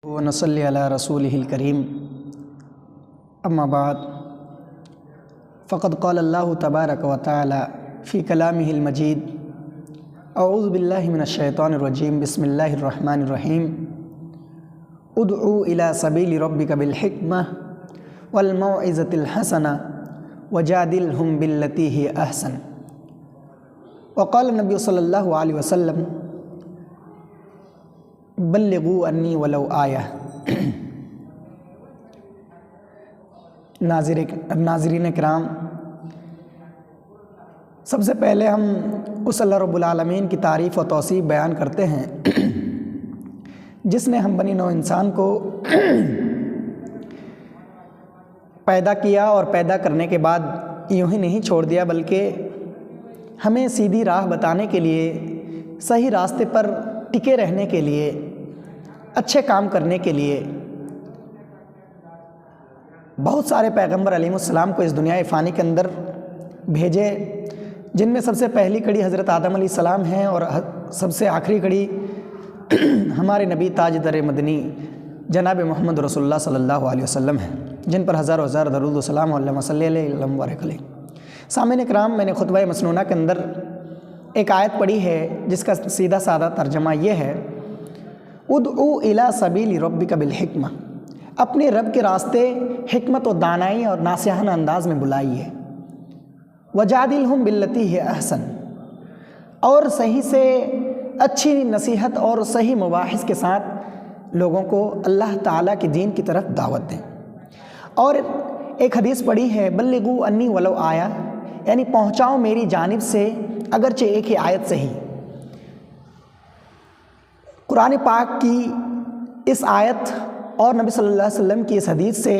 ونصلی علی رسولہ الکریم اما بعد فقد قال اللہ تبارک و تعالی فی کلامہ المجید اعوذ باللہ من الشیطان الرجیم بسم اللہ الرحمن الرحیم ادعو الی سبیل ربک بالحکمہ والموعظۃ الحسنہ وجادلہم باللتی ہی احسن وقال النبی صلی اللہ علیہ وسلم بلغوا انی ولو آیہ۔ ناظرین کرام، سب سے پہلے ہم اس اللہ رب العالمین کی تعریف و توصیف بیان کرتے ہیں جس نے ہم بنی نوع انسان کو پیدا کیا اور پیدا کرنے کے بعد یوں ہی نہیں چھوڑ دیا، بلکہ ہمیں سیدھی راہ بتانے کے لیے، صحیح راستے پر ٹکے رہنے کے لیے، اچھے کام کرنے کے لیے بہت سارے پیغمبر علیہ السلام کو اس دنیا فانی کے اندر بھیجے، جن میں سب سے پہلی کڑی حضرت آدم علیہ السلام ہیں اور سب سے آخری کڑی ہمارے نبی تاجدار مدنی جناب محمد رسول اللہ صلی اللہ علیہ وسلم ہیں، جن پر ہزار ہزار درود و سلام اللہم صلی علیہ وسلم۔ سامعین کرام، میں نے خطبہ مسنونہ کے اندر ایک آیت پڑھی ہے جس کا سیدھا سادہ ترجمہ یہ ہے، ادعو الی سبیل ربک بالحکمہ، اپنے رب کے راستے حکمت و دانائی اور ناصحانہ انداز میں بلائیے، وجادلہم باللتی ہی احسن، اور صحیح سے اچھی نصیحت اور صحیح مباحث کے ساتھ لوگوں کو اللہ تعالیٰ کی دین کی طرف دعوت دیں۔ اور ایک حدیث پڑھی ہے، بلغوا انی ولو آیہ، یعنی پہنچاؤ میری جانب سے اگرچہ ایک ہی آیت سے ہی۔ قرآن پاک کی اس آیت اور نبی صلی اللہ علیہ وسلم کی اس حدیث سے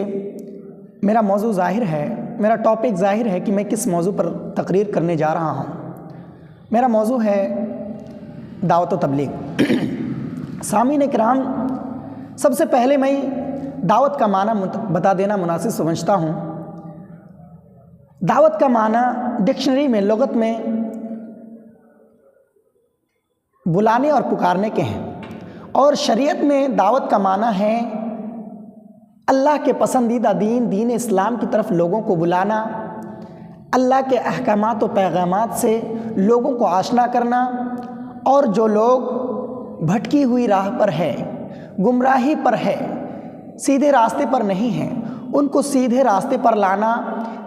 میرا موضوع ظاہر ہے، میرا ٹاپک ظاہر ہے کہ میں کس موضوع پر تقریر کرنے جا رہا ہوں۔ میرا موضوع ہے دعوت و تبلیغ۔ سامعین کرام، سب سے پہلے میں دعوت کا معنی بتا دینا مناسب سمجھتا ہوں۔ دعوت کا معنی ڈکشنری میں، لغت میں بلانے اور پکارنے کے ہیں، اور شریعت میں دعوت کا معنی ہے اللہ کے پسندیدہ دین اسلام کی طرف لوگوں کو بلانا، اللہ کے احکامات و پیغامات سے لوگوں کو آشنا کرنا، اور جو لوگ بھٹکی ہوئی راہ پر ہے، گمراہی پر ہے، سیدھے راستے پر نہیں ہیں، ان کو سیدھے راستے پر لانا،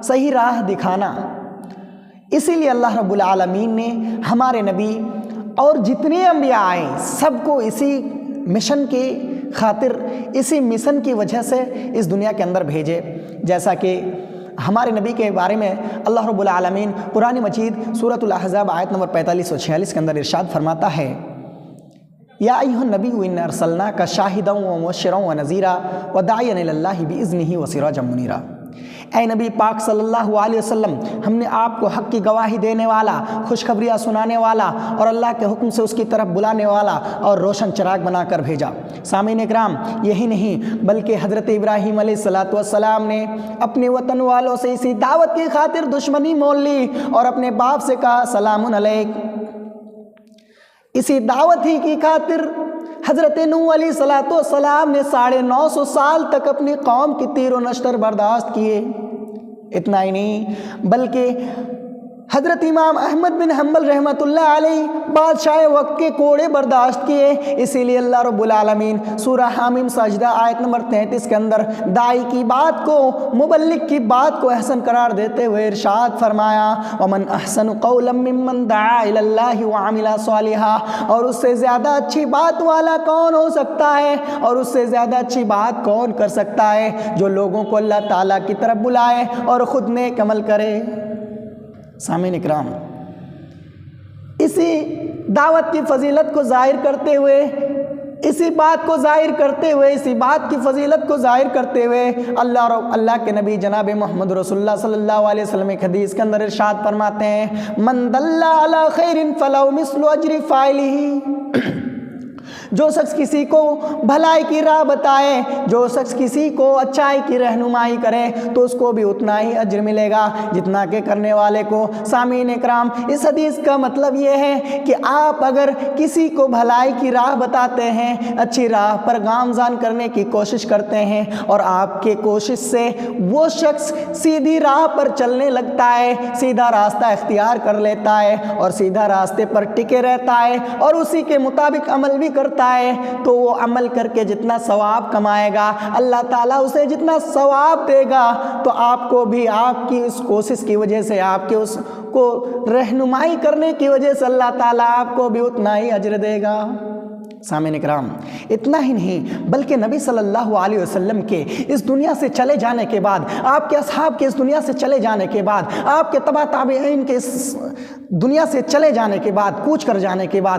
صحیح راہ دکھانا۔ اسی لیے اللہ رب العالمین نے ہمارے نبی اور جتنے انبیاء آئے سب کو اسی مشن کی خاطر، اسی مشن کی وجہ سے اس دنیا کے اندر بھیجے۔ جیسا کہ ہمارے نبی کے بارے میں اللہ رب العالمین قرآن مجید سورۃ الاحزاب آیت نمبر 45 اور 46 کے اندر ارشاد فرماتا ہے، یا ایھا النبی انا ارسلناک شاہدا ومبشرا ونذیرا وداعیا الی اللہ باذنہ وسراجا منیرا۔ اے نبی پاک صلی اللہ علیہ وسلم، ہم نے آپ کو حق کی گواہی دینے والا، خوشخبریاں سنانے والا، اور اللہ کے حکم سے اس کی طرف بلانے والا اور روشن چراغ بنا کر بھیجا۔ سامعین کرام، یہی نہیں بلکہ حضرت ابراہیم علیہ السلام نے اپنے وطن والوں سے اسی دعوت کی خاطر دشمنی مول لی اور اپنے باپ سے کہا سلام علیک۔ اسی دعوت ہی کی خاطر حضرت نوح علیہ السلام نے 950 سال تک اپنی قوم کی تیر و نشتر برداشت کیے۔ اتنا ہی نہیں بلکہ حضرت امام احمد بن حنبل رحمۃ اللہ علیہ بادشاہ وقت کے کوڑے برداشت کیے۔ اسی لیے اللہ رب العالمین سورہ حامیم سجدہ آیت نمبر 33 کے اندر داعی کی بات کو، مبلغ کی بات کو احسن قرار دیتے ہوئے ارشاد فرمایا، ومن احسن قولا ممن دعا الی اللہ وعمل صالحا، اور اس سے زیادہ اچھی بات والا کون ہو سکتا ہے، اور اس سے زیادہ اچھی بات کون کر سکتا ہے جو لوگوں کو اللہ تعالیٰ کی طرف بلائے اور خود نیک عمل کرے۔ سامعین اکرام، اسی دعوت کی فضیلت کو ظاہر کرتے ہوئے، اسی بات کو ظاہر کرتے ہوئے، اسی بات کی فضیلت کو ظاہر کرتے ہوئے اللہ کے نبی جناب محمد رسول اللہ صلی اللہ علیہ وسلم ایک حدیث کے اندر ارشاد فرماتے ہیں، من دل علی خیر فلہ مثل اجر فاعلہ، جو شخص کسی کو بھلائی کی راہ بتائے، جو شخص کسی کو اچھائی کی رہنمائی کرے تو اس کو بھی اتنا ہی اجر ملے گا جتنا کہ کرنے والے کو۔ سامعین اکرام، اس حدیث کا مطلب یہ ہے کہ آپ اگر کسی کو بھلائی کی راہ بتاتے ہیں، اچھی راہ پر گامزن کرنے کی کوشش کرتے ہیں اور آپ کے کوشش سے وہ شخص سیدھی راہ پر چلنے لگتا ہے، سیدھا راستہ اختیار کر لیتا ہے اور سیدھا راستے پر ٹکے رہتا ہے اور اسی کے مطابق عمل بھی کرتا ہے، تو وہ عمل کر کے جتنا ثواب کمائے گا اللہ تعالیٰ اسے جتنا ثواب دے گا، تو آپ کو بھی آپ کی اس کوشش کی وجہ سے، آپ کے اس کو رہنمائی کرنے کی وجہ سے اللہ تعالیٰ آپ کو بھی اتنا ہی اجر دے گا۔ سامعین اکرام، اتنا ہی نہیں بلکہ نبی صلی اللہ علیہ وسلم کے اس دنیا سے چلے جانے کے بعد، آپ کے اصحاب کے اس دنیا سے چلے جانے کے بعد، آپ کے تبع تابعین کے اس دنیا سے چلے جانے کے بعد، کوچ کر جانے کے بعد،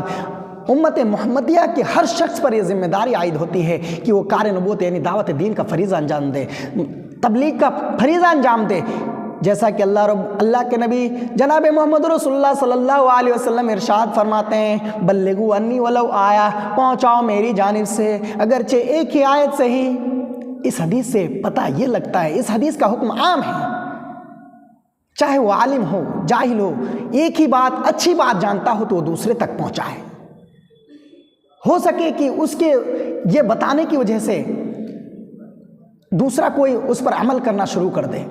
امت محمدیہ کے ہر شخص پر یہ ذمہ داری عائد ہوتی ہے کہ وہ کار نبوت یعنی دعوت دین کا فریضہ انجام دے، تبلیغ کا فریضہ انجام دے، جیسا کہ اللہ کے نبی جناب محمد رسول اللہ صلی اللہ علیہ وسلم ارشاد فرماتے ہیں، بلغوا انی ولو آیا، پہنچاؤ میری جانب سے اگرچہ ایک ہی آیت سے ہی۔ اس حدیث سے پتہ یہ لگتا ہے، اس حدیث کا حکم عام ہے، چاہے وہ عالم ہو جاہل ہو، ایک ہی بات، اچھی بات جانتا ہو تو وہ دوسرے تک پہنچائے، ہو سکے کہ اس کے یہ بتانے کی وجہ سے دوسرا کوئی اس پر عمل کرنا شروع کر دے۔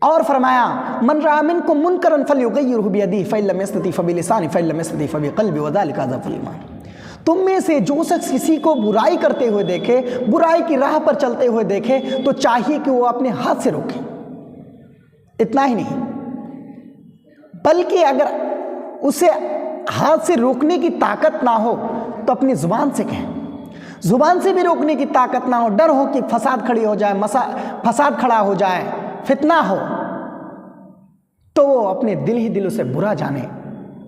اور فرمایا، من رأى منکم منکرا فلیغیرہ بیدہ فإن لم یستطع فبلسانہ فإن لم یستطع فبقلبہ وذلک اضعف الایمان۔ تم میں سے جو شخص کسی کو برائی کرتے ہوئے دیکھے، برائی کی راہ پر چلتے ہوئے دیکھے، تو چاہیے کہ وہ اپنے ہاتھ سے روکے۔ اتنا ہی نہیں بلکہ اگر اسے ہاتھ سے روکنے کی طاقت نہ ہو تو اپنی زبان سے کہیں، زبان سے بھی روکنے کی طاقت نہ ہو، ڈر ہو کہ فساد کھڑی ہو جائے، فساد کھڑا ہو جائے، فتنہ ہو، تو وہ اپنے دل ہی دل اسے برا جانے،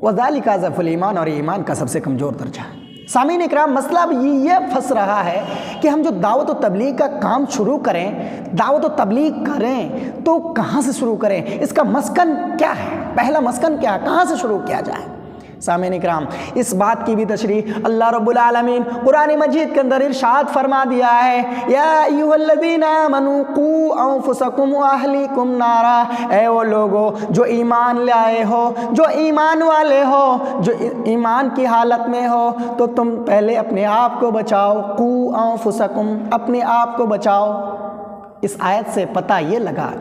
وَذَلِكَ أَضْعَفُ الْإِيمَانِ، اور ایمان کا سب سے کمزور درجہ ہے۔ سامعین اکرام، مسئلہ اب یہ پھنس رہا ہے کہ ہم جو دعوت و تبلیغ کا کام شروع کریں، دعوت و تبلیغ کریں تو کہاں سے شروع کریں؟ اس کا مسکن کیا ہے؟ پہلا مسکن کیا ہے؟ کہاں سے شروع کیا جائے؟ سامعین اکرام، اس بات کی بھی تشریح اللہ رب العالمین قرآن مجید کے اندر ارشاد فرما دیا ہے، یا ایھا الذین آمنوا قوا انفسکم واہلیکم نارا، اے وہ لوگو جو ایمان لائے ہو، جو ایمان والے ہو، جو ایمان کی حالت میں ہو، تو تم پہلے اپنے آپ کو بچاؤ، قوا انفسکم، اپنے آپ کو بچاؤ۔ اس آیت سے پتہ یہ لگا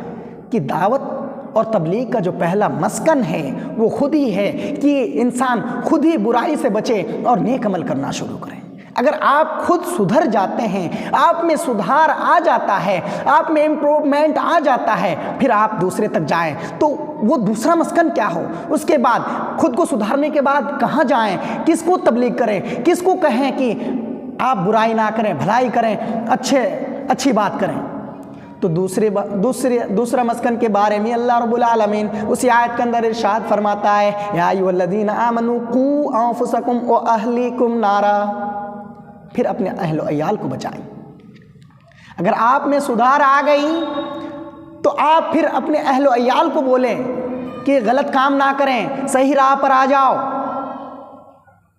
کہ دعوت اور تبلیغ کا جو پہلا مسکن ہے وہ خود ہی ہے کہ انسان خود ہی برائی سے بچے اور نیک عمل کرنا شروع کرے۔ اگر آپ خود سدھر جاتے ہیں، آپ میں سدھار آ جاتا ہے، آپ میں امپروومنٹ آ جاتا ہے، پھر آپ دوسرے تک جائیں تو وہ دوسرا مسکن کیا ہو؟ اس کے بعد خود کو سدھارنے کے بعد کہاں جائیں، کس کو تبلیغ کریں، کس کو کہیں کہ آپ برائی نہ کریں، بھلائی کریں، اچھی بات کریں۔ تو دوسرا مسکن کے بارے میں اللہ رب العالمین اسی آیت کے اندر ارشاد فرماتا ہے، یا ایھا الذین آمنوا قوا انفسکم واہلیکم نارا، پھر اپنے اہل و عیال کو بچائیں۔ اگر آپ میں سدھار آ گئی تو آپ پھر اپنے اہل و عیال کو بولیں کہ غلط کام نہ کریں، صحیح راہ پر آ جاؤ،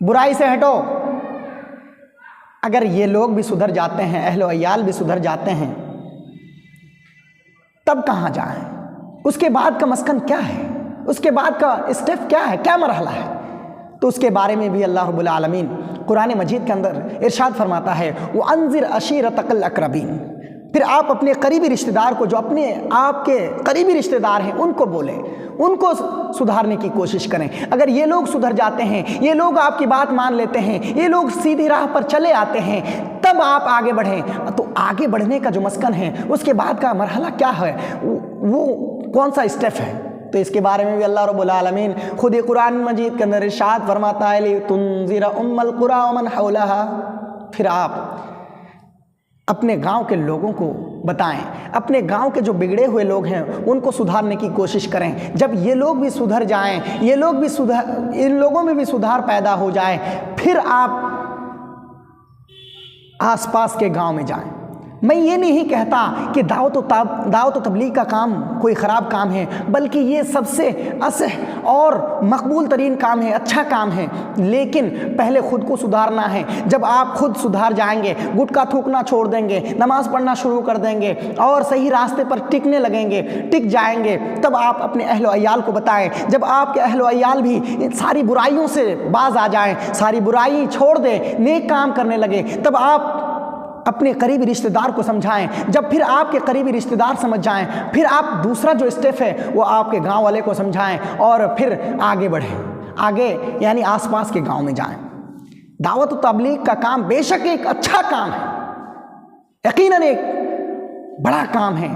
برائی سے ہٹو۔ اگر یہ لوگ بھی سدھر جاتے ہیں، اہل و عیال بھی سدھر جاتے ہیں، تب کہاں جائیں؟ اس کے بعد کا مسکن کیا ہے؟ اس کے بعد کا اسٹیپ کیا ہے؟ کیا مرحلہ ہے؟ تو اس کے بارے میں بھی اللہ رب العالمین قرآن مجید کے اندر ارشاد فرماتا ہے، وَأَنذِرْ عَشِيرَتَكَ الْأَقْرَبِينَ، پھر آپ اپنے قریبی رشتہ دار کو، جو اپنے آپ کے قریبی رشتہ دار ہیں، ان کو بولیں، ان کو سدھارنے کی کوشش کریں۔ اگر یہ لوگ سدھر جاتے ہیں، یہ لوگ آپ کی بات مان لیتے ہیں، یہ لوگ سیدھی راہ پر چلے آتے ہیں، تب آپ آگے بڑھیں۔ تو آگے بڑھنے کا جو مسکن ہے، اس کے بعد کا مرحلہ کیا ہے، وہ کون سا اسٹیپ ہے؟ تو اس کے بارے میں بھی اللہ رب العالمین خود قرآن مجید کے اندر ارشاد فرماتا ہے، لِتُنذِرَ أُمَّ الْقُرَىٰ وَمَنْ حَوْلَهَا، پھر آپ اپنے گاؤں کے لوگوں کو بتائیں، اپنے گاؤں کے جو بگڑے ہوئے لوگ ہیں ان کو سدھارنے کی کوشش کریں۔ جب یہ لوگ بھی سدھر جائیں، یہ لوگ بھی ان لوگوں میں بھی سدھار پیدا ہو جائے، پھر آپ آس پاس کے گاؤں میں جائیں، میں یہ نہیں کہتا کہ دعوت و تبلیغ کا کام کوئی خراب کام ہے، بلکہ یہ سب سے اصح اور مقبول ترین کام ہے، اچھا کام ہے، لیکن پہلے خود کو سدھارنا ہے۔ جب آپ خود سدھار جائیں گے، گٹکا تھوکنا چھوڑ دیں گے، نماز پڑھنا شروع کر دیں گے اور صحیح راستے پر ٹکنے لگیں گے، ٹک جائیں گے، تب آپ اپنے اہل و عیال کو بتائیں۔ جب آپ کے اہل و عیال بھی ان ساری برائیوں سے باز آ جائیں، ساری برائی چھوڑ دیں، نیک کام کرنے لگے، تب آپ اپنے قریبی رشتہ دار کو سمجھائیں۔ جب پھر آپ کے قریبی رشتہ دار سمجھ جائیں، پھر آپ دوسرا جو اسٹیپ ہے وہ آپ کے گاؤں والے کو سمجھائیں اور پھر آگے بڑھیں، آگے یعنی آس پاس کے گاؤں میں جائیں۔ دعوت و تبلیغ کا کام بے شک ایک اچھا کام ہے، یقیناً ایک بڑا کام ہے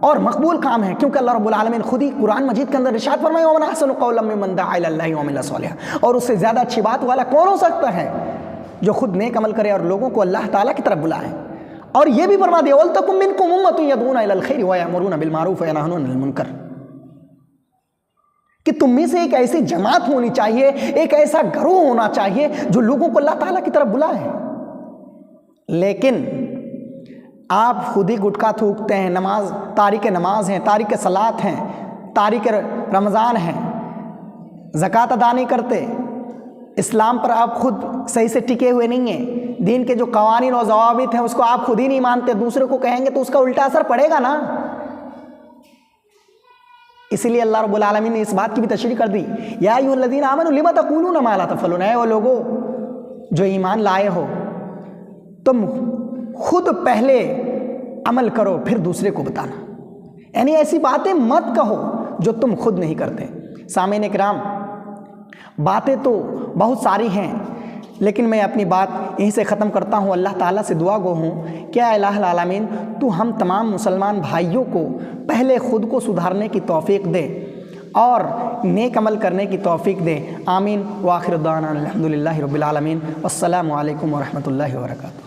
اور مقبول کام ہے، کیونکہ اللہ رب العالمین خود ہی قرآن مجید کے اندر ارشاد فرمایا وَمَنْ أَحْسَنُ قَوْلًا مِّمَّنْ دَعَا إِلَى اللَّهِ وَعَمِلَ صَالِحًا، اور اس سے زیادہ اچھی بات والا کون ہو سکتا ہے جو خود نیک عمل کرے اور لوگوں کو اللہ تعالیٰ کی طرف بلائے۔ اور یہ بھی فرما دیا وَلْتَكُن مِّنكُمْ أُمَّةٌ يَدْعُونَ إِلَى الْخَيْرِ وَيَأْمُرُونَ بِالْمَعْرُوفِ وَيَنْهَوْنَ عَنِ الْمُنكَرِ، کہ تم میں سے ایک ایسی جماعت ہونی چاہیے، ایک ایسا گروہ ہونا چاہیے جو لوگوں کو اللہ تعالیٰ کی طرف بلائے۔ لیکن آپ خود ہی گٹکا تھوکتے ہیں، تارک نماز ہیں، تارک صلاۃ ہیں، تارک رمضان ہیں، زکوٰۃ ادا نہیں کرتے، اسلام پر آپ خود صحیح سے ٹکے ہوئے نہیں ہیں، دین کے جو قوانین اور ضوابط ہیں اس کو آپ خود ہی نہیں مانتے، دوسرے کو کہیں گے تو اس کا الٹا اثر پڑے گا نا۔ اسی لیے اللہ رب العالمین نے اس بات کی بھی تشریح کر دی یا ایھا الذین آمنوا لم تقولون ما لا تفعلون، اے وہ لوگو جو ایمان لائے ہو، تم خود پہلے عمل کرو پھر دوسرے کو بتانا، یعنی ایسی باتیں مت کہو جو تم خود نہیں کرتے۔ سامعین کرام، باتیں تو بہت ساری ہیں، لیکن میں اپنی بات یہیں سے ختم کرتا ہوں۔ اللہ تعالیٰ سے دعا گو ہوں کہ اے الہ العالمین تو ہم تمام مسلمان بھائیوں کو پہلے خود کو سدھارنے کی توفیق دے اور نیک عمل کرنے کی توفیق دے۔ آمین۔ وآخر دعوانا الحمدللہ رب العالمین، والسلام علیکم ورحمۃ اللہ وبرکاتہ۔